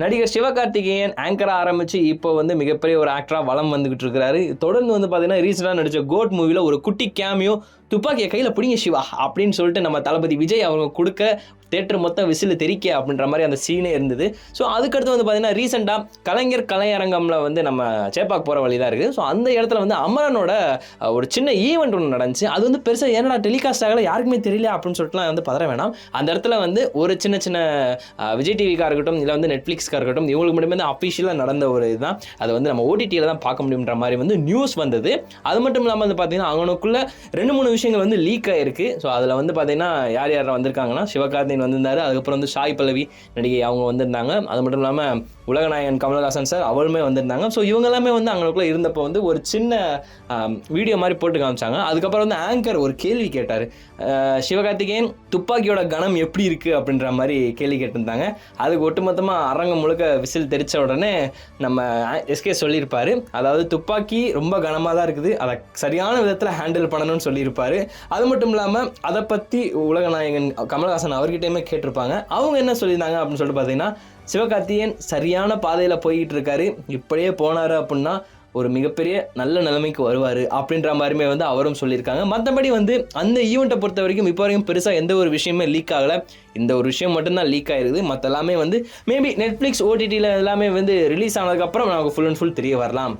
நடிகர் சிவகார்த்திகேயன் ஆங்கரா ஆரம்பிச்சு இப்போ வந்து மிகப்பெரிய ஒரு ஆக்டரா வலம் வந்துகிட்டு இருக்காரு. தொடர்ந்து வந்து பாத்தீங்கன்னா ரீசெண்டா நடிச்ச கோட் மூவில ஒரு குட்டி கேமியோ துப்பாக்கியை கையில பிடிங்க சிவா அப்படின்னு சொல்லிட்டு நம்ம தளபதி விஜய் அவங்க கொடுக்க தேட்டர் மொத்தம் விசில் தெரிக்க அப்படின்ற மாதிரி அந்த சீனே இருந்தது. ஸோ அதுக்கடுத்து வந்து பார்த்தீங்கன்னா ரீசெண்டாக கலைஞர் கலையரங்கம்ல வந்து நம்ம சேப்பாக் போகிற வழி தான் இருக்குது. ஸோ அந்த இடத்துல வந்து அமரனோட ஒரு சின்ன ஈவெண்ட் ஒன்று நடந்துச்சு. அது வந்து பெருசாக என்னடா டெலிகாஸ்ட் ஆகலை யாருக்குமே தெரியல அப்படின்னு சொல்லிட்டுலாம் வந்து பதற வேணாம். அந்த இடத்துல வந்து ஒரு சின்ன சின்ன விஜய் டிவிக்காக இருக்கட்டும் இல்லை வந்து நெட்ஃப்ளிக்ஸ்க்காக இருக்கட்டும் இவங்களுக்கு மட்டுமே வந்து அஃபிஷியலாக நடந்த ஒரு இதுதான். அது வந்து நம்ம ஓடிடியில் தான் பார்க்க முடியுன்ற மாதிரி வந்து நியூஸ் வந்தது. அது மட்டும் இல்லாமல் வந்து பார்த்தீங்கன்னா அவனுக்குள்ள 2-3 விஷயங்கள் வந்து லீக் ஆயிருக்கு. ஸோ அதில் வந்து பார்த்தீங்கன்னா யார் யார் வந்திருக்காங்கன்னா சிவகார்த்திகேயன் வந்திருந்தாரு. அதுக்கப்புறம் வந்து சாய் பல்லவி நடிகை அவங்க வந்திருந்தாங்க. அது மட்டும் இல்லாமல் உலகநாயகன் கமலஹாசன் சார் அவருமே வந்திருந்தாங்க. ஸோ இவங்க எல்லாமே வந்து அவங்களுக்குள்ள இருந்தப்போ வந்து ஒரு சின்ன வீடியோ மாதிரி போட்டு காமிச்சாங்க. அதுக்கப்புறம் வந்து ஆங்கர் ஒரு கேள்வி கேட்டார். சிவகார்த்திகேயன் துப்பாக்கியோட கணம் எப்படி இருக்கு அப்படின்ற மாதிரி கேள்வி கேட்டிருந்தாங்க. அதுக்கு ஒட்டுமொத்தமாக அரங்கம் முழுக்க விசில் தெரிச்ச உடனே நம்ம எஸ்கே சொல்லியிருப்பாரு, அதாவது துப்பாக்கி ரொம்ப கனமாக தான் இருக்குது, அதை சரியான விதத்தில் ஹேண்டில் பண்ணணும்னு சொல்லியிருப்பாரு. அது மட்டும் இல்லாமல் அதை பற்றி உலகநாயகன் கமலஹாசன் அவர்கிட்டயுமே கேட்டிருப்பாங்க. அவங்க என்ன சொல்லியிருந்தாங்க அப்படின்னு சொல்லிட்டு பார்த்தீங்கன்னா, சிவகார்த்திகேயன் சரியான பாதையில் போய்கிட்டு இருக்காரு, இப்படியே போனார் அப்படின்னா ஒரு மிகப்பெரிய நல்ல நிலைமைக்கு வருவார் அப்படின்ற மாதிரிமே வந்து அவரும் சொல்லியிருக்காங்க. மற்றபடி வந்து அந்த ஈவெண்ட்டை பொறுத்த வரைக்கும் இப்போ வரைக்கும் பெருசாக எந்த ஒரு விஷயமே லீக் ஆகலை. இந்த ஒரு விஷயம் மட்டும்தான் லீக் ஆகிருக்குது. மற்ற எல்லாமே வந்து மேபி நெட்ஃப்ளிக்ஸ் ஓடிடியில் எல்லாமே வந்து ரிலீஸ் ஆனதுக்கப்புறம் நமக்கு ஃபுல் அண்ட் ஃபுல் தெரிய வரலாம்.